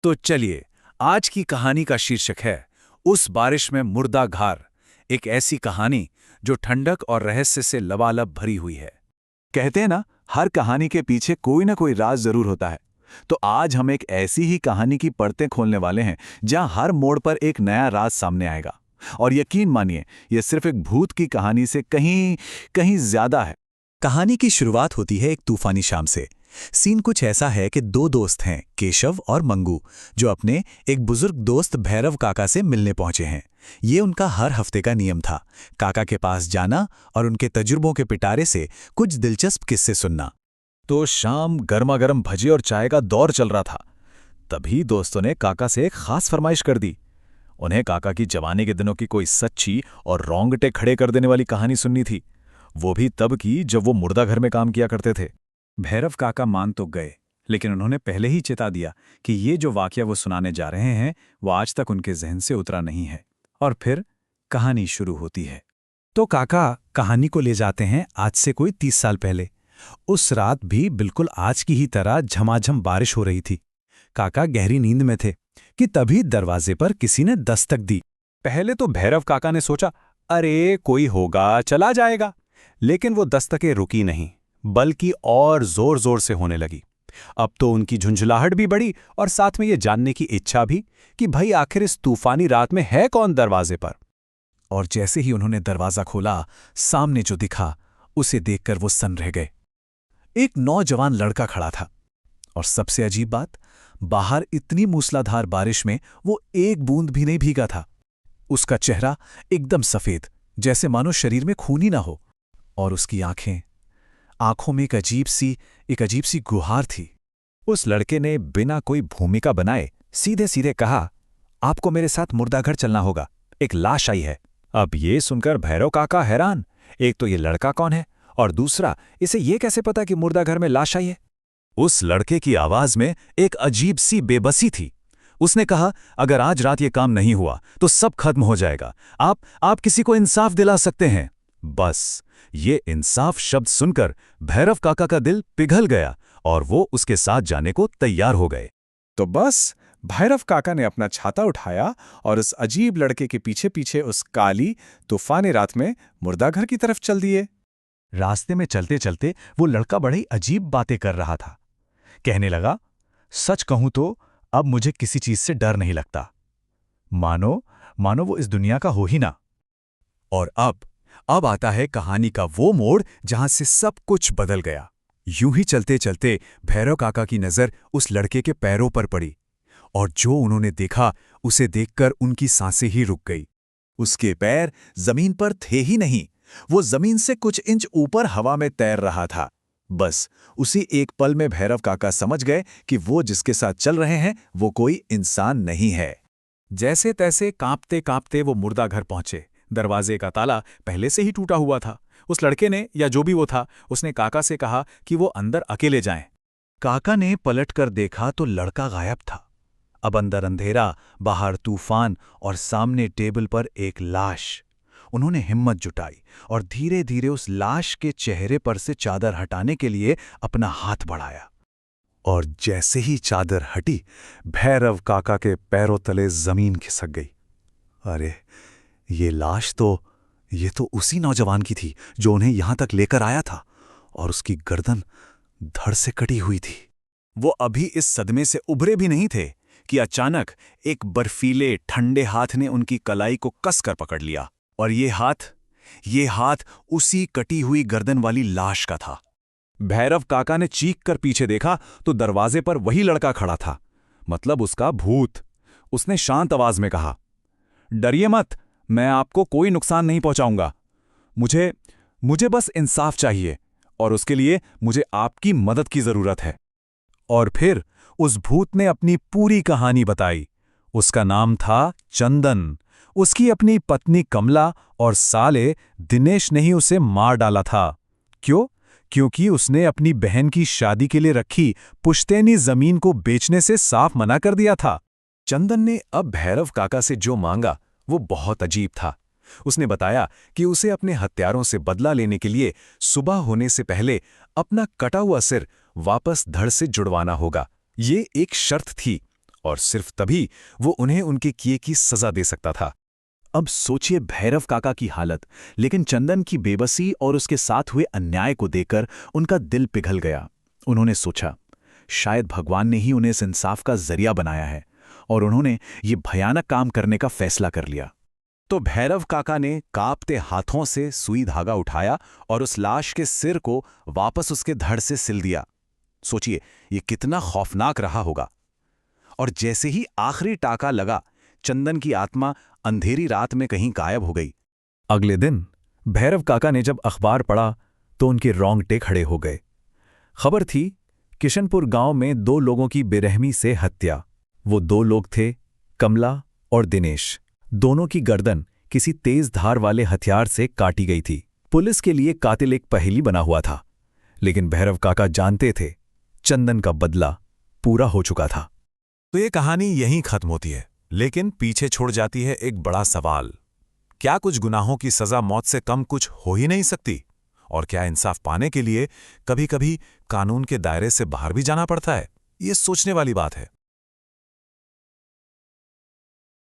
तो चलिए, आज की कहानी का शीर्षक है उस बारिश में मुर्दा घार। एक ऐसी कहानी जो ठंडक और रहस्य से लबालब भरी हुई है। कहते हैं ना, हर कहानी के पीछे कोई ना कोई राज जरूर होता है। तो आज हम एक ऐसी ही कहानी की परतें खोलने वाले हैं जहां हर मोड़ पर एक नया राज सामने आएगा। और यकीन मानिए, यह सिर्फ एक भूत की कहानी से कहीं कहीं ज्यादा है। कहानी की शुरुआत होती है एक तूफानी शाम से। सीन कुछ ऐसा है कि दो दोस्त हैं, केशव और मंगू, जो अपने एक बुजुर्ग दोस्त भैरव काका से मिलने पहुंचे हैं। ये उनका हर हफ्ते का नियम था, काका के पास जाना और उनके तजुर्बों के पिटारे से कुछ दिलचस्प किस्से सुनना। तो शाम गर्मा गर्म भजे और चाय का दौर चल रहा था। तभी दोस्तों ने काका से एक खास फरमाइश कर दी। उन्हें काका की जवानी के दिनों की कोई सच्ची और रोंगटे खड़े कर देने वाली कहानी सुननी थी। वो भी तब की जब वो मुर्दा घर में काम किया करते थे। भैरव काका मान तो गए, लेकिन उन्होंने पहले ही चेता दिया कि ये जो वाकया वो सुनाने जा रहे हैं वो आज तक उनके जहन से उतरा नहीं है। और फिर कहानी शुरू होती है। तो काका कहानी को ले जाते हैं आज से कोई 30 साल पहले। उस रात भी बिल्कुल आज की ही तरह झमाझम बारिश हो रही थी। काका गहरी नींद में थे कि तभी दरवाजे पर किसी ने दस्तक दी। पहले तो भैरव काका ने सोचा, अरे कोई होगा, चला जाएगा। लेकिन वो दस्तकें रुकी नहीं, बल्कि और जोर जोर से होने लगी। अब तो उनकी झुंझलाहट भी बढ़ी और साथ में ये जानने की इच्छा भी कि भाई आखिर इस तूफानी रात में है कौन दरवाजे पर। और जैसे ही उन्होंने दरवाजा खोला, सामने जो दिखा उसे देखकर वो सन्न रह गए। एक नौजवान लड़का खड़ा था। और सबसे अजीब बात, बाहर इतनी मूसलाधार बारिश में वो एक बूंद भी नहीं भीगा था। उसका चेहरा एकदम सफेद, जैसे मानो शरीर में खून ही ना हो। और उसकी आंखों में एक अजीब सी गुहार थी। उस लड़के ने बिना कोई भूमिका बनाए सीधे सीधे कहा, आपको मेरे साथ मुर्दाघर चलना होगा, एक लाश आई है। अब ये सुनकर भैरव काका हैरान, एक तो ये लड़का कौन है और दूसरा इसे ये कैसे पता कि मुर्दाघर में लाश आई है। उस लड़के की आवाज में एक अजीब सी बेबसी थी। उसने कहा, अगर आज रात ये काम नहीं हुआ तो सब खत्म हो जाएगा। आप किसी को इंसाफ दिला सकते हैं। बस ये इंसाफ शब्द सुनकर भैरव काका का दिल पिघल गया और वो उसके साथ जाने को तैयार हो गए। तो बस भैरव काका ने अपना छाता उठाया और उस अजीब लड़के के पीछे पीछे उस काली तूफानी रात में मुर्दाघर की तरफ चल दिए। रास्ते में चलते चलते वो लड़का बड़ी अजीब बातें कर रहा था। कहने लगा, सच कहूं तो अब मुझे किसी चीज से डर नहीं लगता, मानो वो इस दुनिया का हो ही ना। और अब आता है कहानी का वो मोड़ जहां से सब कुछ बदल गया। यूं ही चलते चलते भैरव काका की नजर उस लड़के के पैरों पर पड़ी और जो उन्होंने देखा उसे देखकर उनकी सांसें ही रुक गई। उसके पैर जमीन पर थे ही नहीं, वो जमीन से कुछ इंच ऊपर हवा में तैर रहा था। बस उसी एक पल में भैरव काका समझ गए कि वो जिसके साथ चल रहे हैं वो कोई इंसान नहीं है। जैसे तैसे कांपते कांपते वो मुर्दा घर पहुंचे। दरवाजे का ताला पहले से ही टूटा हुआ था। उस लड़के ने, या जो भी वो था, उसने काका से कहा कि वो अंदर अकेले जाएं। काका ने पलटकर देखा तो लड़का गायब था। अब अंदर अंधेरा, बाहर तूफान और सामने टेबल पर एक लाश। उन्होंने हिम्मत जुटाई और धीरे धीरे उस लाश के चेहरे पर से चादर हटाने के लिए अपना हाथ बढ़ाया। और जैसे ही चादर हटी, भैरव काका के पैरों तले जमीन खिसक गई। अरे ये लाश ये तो उसी नौजवान की थी जो उन्हें यहां तक लेकर आया था, और उसकी गर्दन धड़ से कटी हुई थी। वो अभी इस सदमे से उभरे भी नहीं थे कि अचानक एक बर्फीले ठंडे हाथ ने उनकी कलाई को कसकर पकड़ लिया। और ये हाथ उसी कटी हुई गर्दन वाली लाश का था। भैरव काका ने चीख कर पीछे देखा तो दरवाजे पर वही लड़का खड़ा था, मतलब उसका भूत। उसने शांत आवाज में कहा, डरिए मत, मैं आपको कोई नुकसान नहीं पहुंचाऊंगा। मुझे बस इंसाफ चाहिए और उसके लिए मुझे आपकी मदद की जरूरत है। और फिर उस भूत ने अपनी पूरी कहानी बताई। उसका नाम था चंदन। उसकी अपनी पत्नी कमला और साले दिनेश ने ही उसे मार डाला था। क्यों? क्योंकि उसने अपनी बहन की शादी के लिए रखी पुश्तैनी जमीन को बेचने से साफ मना कर दिया था। चंदन ने अब भैरव काका से जो मांगा वो बहुत अजीब था। उसने बताया कि उसे अपने हत्यारों से बदला लेने के लिए सुबह होने से पहले अपना कटा हुआ सिर वापस धड़ से जुड़वाना होगा। ये एक शर्त थी और सिर्फ तभी वो उन्हें उनके किए की सजा दे सकता था। अब सोचिए भैरव काका की हालत, लेकिन चंदन की बेबसी और उसके साथ हुए अन्याय को देखकर उनका दिल पिघल गया। उन्होंने सोचा, शायद भगवान ने ही उन्हें इस इंसाफ का जरिया बनाया है, और उन्होंने ये भयानक काम करने का फैसला कर लिया। तो भैरव काका ने कांपते हाथों से सुई धागा उठाया और उस लाश के सिर को वापस उसके धड़ से सिल दिया। सोचिए ये कितना खौफनाक रहा होगा। और जैसे ही आखिरी टाका लगा, चंदन की आत्मा अंधेरी रात में कहीं गायब हो गई। अगले दिन भैरव काका ने जब अखबार पढ़ा तो उनके रोंगटे खड़े हो गए। खबर थी किशनपुर गांव में 2 लोगों की बेरहमी से हत्या। वो 2 लोग थे, कमला और दिनेश। दोनों की गर्दन किसी तेज धार वाले हथियार से काटी गई थी। पुलिस के लिए कातिल एक पहेली बना हुआ था, लेकिन भैरव काका जानते थे चंदन का बदला पूरा हो चुका था। तो ये कहानी यहीं खत्म होती है, लेकिन पीछे छोड़ जाती है एक बड़ा सवाल। क्या कुछ गुनाहों की सजा मौत से कम कुछ हो ही नहीं सकती? और क्या इंसाफ पाने के लिए कभी-कभी कानून के दायरे से बाहर भी जाना पड़ता है? ये सोचने वाली बात है।